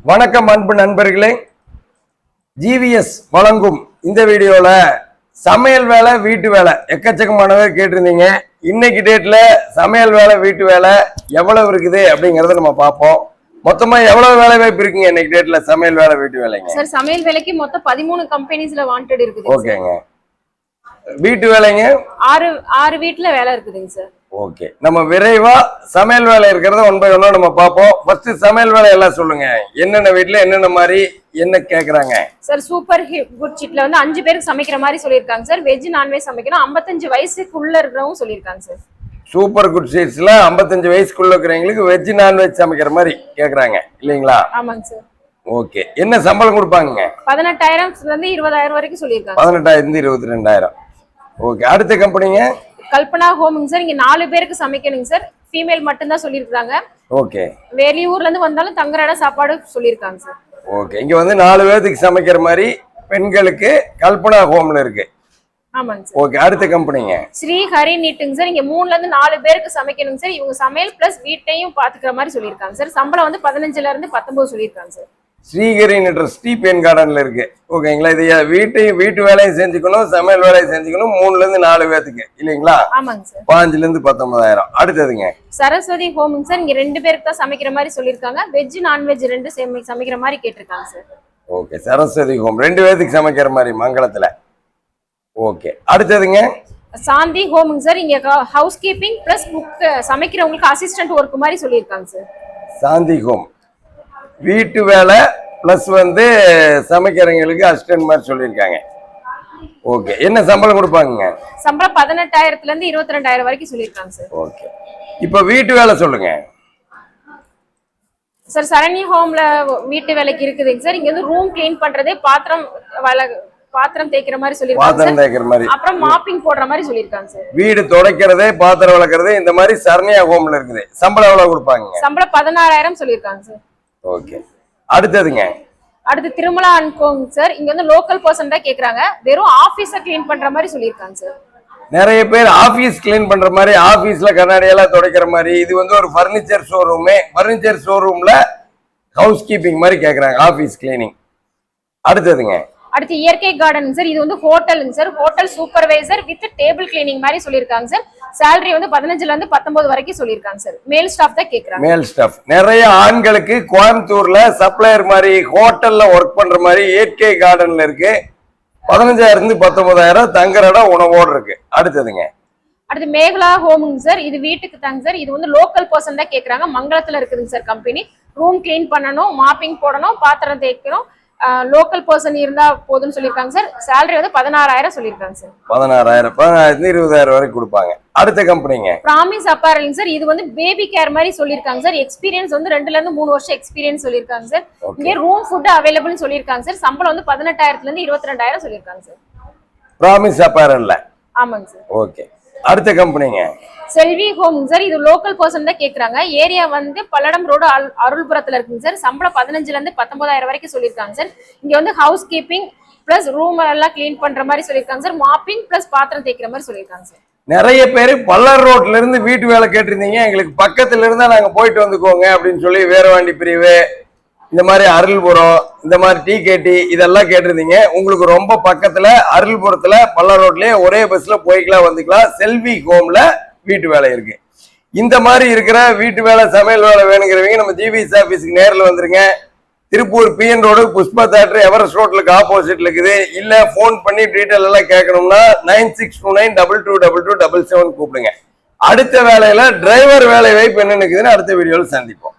வணக்கம் அன்பு நண்பர்களே, ஜிவிஎஸ் வழங்கும் இந்த வீடியோல சமையல் வேலை வீட்டு வேலை எக்கச்சக்கமானவே கேட்டிருந்தீங்க. இன்னைக்கு டேட்ல சமையல் வேலை வீட்டு வேலை எவ்வளவு இருக்குது அப்படிங்கறத நம்ம பார்ப்போம். மொத்தமா எவ்வளவு வேலை வாய்ப்பு இருக்குங்க இன்னைக்கு டேட்ல சமையல் வேலை வீட்டு வேலைங்க? சார் சமையல் வேலைக்கு மொத்தம் 13 கம்பெனிஸ்ல வாண்டட் இருக்குது. ஓகேங்க. வீட்டு வேலைங்க 6 வீட்ல வேலை இருக்குதுங்க சார். ஓகே, நம்ம விரைவா சமையல் வேலை இருக்கிறத ஒன் பை ஒன்னா நம்ம பார்ப்போம். ஃபர்ஸ்ட் சமையல் வேலை எல்லாம் சொல்லுங்க. என்னென்ன வீட்ல என்னென்ன மாதிரி என்ன கேக்குறாங்க? சார் சூப்பர் குட் சிட்ல வந்து 5 பேருக்கு சமைக்கிற மாதிரி சொல்லிருக்காங்க சார். வெஜ் நான்வெஜ் சமைக்கணும். 55 வயசுக்குள்ள இருக்கிறவங்க சொல்லிருக்காங்க சார். சூப்பர் குட் சீட்ஸ்ல 55 வயசுக்குள்ள இருக்கிறவங்களுக்கு வெஜ் நான்வெஜ் சமைக்கிற மாதிரி கேக்குறாங்க இல்லீங்களா? ஆமாங்க சார். ஓகே, என்ன சம்பளம் கொடுப்பாங்க? 18,000 இருந்து 20,000 வரைக்கும் சொல்லிருக்காங்க. 18,000 இருந்து 22,000. ஓகே, அடுத்த கம்பெனிங்க கல்பனா ஹோம்ங்க சார். இங்க 4 பேருக்கு சமைக்கணுங்க சார். ஃபீமேல் மட்டும் தான் சொல்லிருக்காங்க. ஓகே, வெளியூர்ல இருந்து வந்தாலும் தங்குற இடம் சாப்பாடு சொல்லிருக்காங்க சார். ஓகே, இங்க வந்து 4 பேருக்கு சமைக்கிற மாதிரி பெண்களுக்கு கல்பனா ஹோம்ல இருக்கு. ஆமாங்க சார். ஓகே, அடுத்த கம்பெனிங்க ஸ்ரீ ஹரி நீட்டுங்க சார். இங்க 3ல இருந்து 4 பேருக்கு சமைக்கணுங்க சார். இவங்க சமையல் பிளஸ் வீட்டையும் பாத்துக்கிற மாதிரி சொல்லிருக்காங்க சார். சம்பளம் வந்து 15ல இருந்து 19 சொல்லிருக்காங்க சார். ஸ்ரீஹரி ஸ்டீபன் கார்டன்ல இருக்கு. ஓகேங்களா? இது வீட்டு வேலையும் செஞ்சுக்கணும், சமையல் வேலையும் செஞ்சுக்கணும். 3ல இருந்து 4 பேத்துக்கு இல்லீங்களா? ஆமாங்க சார். 5ல இருந்து 19,000. அடுத்ததுங்க சரஸ்வதி ஹோம்ங்க சார். இங்க 2 பேருக்கு தான் சமைக்கிற மாதிரி சொல்லிருக்காங்க. வெஜ் நான்வெஜ் 2 சமைக்கிற மாதிரி கேட்டிருக்காங்க சார். ஓகே, சரஸ்வதி ஹோம் 2 பேத்துக்கு சமைக்கிற மாதிரி மங்களத்துல. ஓகே, அடுத்ததுங்க சாந்தி ஹோம்ங்க சார். இங்க ஹவுஸ் கீப்பிங் பிளஸ் குக் சமைக்கிறவங்களுக்கு அசிஸ்டன்ட் ஒர்க் மாதிரி சொல்லிருக்காங்க சார். சாந்தி ஹோம் வீட்டு வேலை பிளஸ் வந்து சமைக்கிறவங்களுக்கு அசிஸ்டன்ட் மாதிரி சொல்லியிருக்காங்க. ஓகே, என்ன சம்பளம் கொடுப்பாங்க? சம்பளம் 18,000 இருந்து 22,000 வரைக்கும் சொல்லியிருக்காங்க சார். ஓகே, இப்போ வீட்டு வேலை சொல்லுங்க சார். சரணி ஹோம்ல வீட்டு வேலைக்கு இருக்குதுங்க சார். இங்க வந்து ரூம் கிளீன் பண்றதே பாத்திரம் தேய்க்கிற மாதிரி சொல்லிருக்காங்க. அப்புறம் மாப்பிங் போடுற மாதிரி சொல்லிருக்காங்க சார். வீடு துடைக்கிறதே பாத்திரம் விளக்குறதே இந்த மாதிரி சரணியா ஹோம்ல இருக்குது. சம்பளம் எவ்வளவு கொடுப்பாங்க? சம்பளம் 16,000 சொல்லிருக்காங்க சார். ஓகே, அடுத்ததுங்க அடுத்து திருமலா அன்கோங்க சார். இங்க வந்து லோக்கல் பர்சன் தான் கேக்குறாங்க. வெறும் ஆபீஸ கிளீன் பண்ற மாதிரி சொல்லிருக்காங்க சார். நிறைய பேர் ஆபீஸ் கிளீன் பண்ற மாதிரி, ஆபீஸ்ல கண்ணாடி எல்லாம் துடைக்கிற மாதிரி. இது வந்து ஒரு பர்னிச்சர் ஷோரூம்ல ஹவுஸ் கீப்பிங் மாதிரி கேக்குறாங்க, ஆபீஸ் கிளீனிங். அடுத்ததுங்க அடுத்து இயற்கை கார்டன் சார். இது வந்து ஹோட்டலுங்க சார். Hotel supervisor with table cleaning மாதிரி சொல்லிருக்காங்க சார். salary வந்து 15ல இருந்து 19 வரைக்கும் சொல்லிருக்காங்க சார். மேல் ஸ்டாஃப் தான் கேக்குறாங்க. மேல் ஸ்டாஃப் நிறைய ஆண்களுக்கு கோயம்புத்தூர்ல சப்ளையர் மாதிரி ஹோட்டல்ல ஒர்க் பண்ற மாதிரி இயற்கை கார்டன்ல இருக்கு. 15,000 இருந்து 19,000 தங்குற இடம் உணவோடு இருக்கு. அடுத்ததுங்க அடுத்து மேகலா ஹோமுங்க சார். இது வீட்டுக்கு தாங்க சார். இது வந்து லோக்கல் பர்சன் தான் கேக்குறாங்க. மங்களத்துல இருக்குதுங்க சார் கம்பெனி. ரூம் கிளீன் பண்ணணும், மாப்பிங் போடணும், பாத்திரம் தேய்க்கணும். லோக்கல் பர்சன் இருந்தா போதும்னு சொல்லிருக்காங்க சார். salary வந்து 16,000 சொல்லிருக்காங்க சார். 16,000 20,000 வரைக்கும் கொடுப்பாங்க. அடுத்த கம்பெனிங்க பிராமிஸ் அப்பேரல் சார். இது வந்து பேபி கேர் மாதிரி சொல்லிருக்காங்க சார். எக்ஸ்பீரியன்ஸ் வந்து 2ல இருந்து 3 வருஷம் எக்ஸ்பீரியன்ஸ் சொல்லிருக்காங்க சார். இங்க ரூம் ஃபுட் அவைலபிள்னு சொல்லிருக்காங்க சார். சம்பளம் வந்து 18,000 இருந்து 22,000 சொல்லிருக்காங்க சார். பிராமிஸ் அப்பேரல்ல. ஆமாங்க சார். ஓகே, அடுத்த கம்பெனிங்க செல்வி ஹோம் சார். இது லோக்கல் பர்சன் தான் கேக்குறாங்க. ஏரியா வந்து பல்லடம் ரோடு அருள்புரத்துல இருக்குங்க சார். சம்பளம் 15ல இருந்து 19,000 வரைக்கும் சொல்லிருக்காங்க சார். இங்க வந்து ஹவுஸ் கீப்பிங் பிளஸ் ரூம் எல்லாம் கிளீன் பண்ற மாதிரி சொல்லிருக்காங்க சார். மாப்பிங் பிளஸ் பாத்திரம் தேய்க்கிற மாதிரி சொல்லிருக்காங்க சார். நிறைய பேர் பல்லர் ரோட்ல இருந்து வீட்டு வேலை கேட்டிருந்தீங்க. எங்களுக்கு பக்கத்துல இருந்தா நாங்க போயிட்டு வந்துக்கோங்க அப்படின்னு சொல்லி வீரவாண்டி பிரிவு, இந்த மாதிரி அருள்புரம், இந்த மாதிரி டிகேடி இதெல்லாம் கேட்டிருந்தீங்க. உங்களுக்கு ரொம்ப பக்கத்துல அருள்புரத்துல பல்லர் ரோட்லயே ஒரே பஸ்ல போய்க்கலாம் வந்துக்கலாம். செல்வி ஹோம்ல வீட்டு வேலை இருக்கு. இந்த மாதிரி இருக்கிற வீட்டு வேலை சமையல் வேலை வேணுங்கிறவங்க நம்ம ஜிவிஎஸ் ஆபீஸ்க்கு நேரில் வந்துருங்க. Tiruppur PN road Pushpa theatre Everest ரோட்லுக்கு ஆப்போசிட்ல இருக்குது. இல்ல போன் பண்ணி டீட்டெயில் எல்லாம் கேட்கணும்னா 9629222277 கூப்பிடுங்க. அடுத்த வேலையில டிரைவர் வேலை வாய்ப்பு என்ன இருக்குதுன்னு அடுத்த வீடியோல சந்திப்போம்.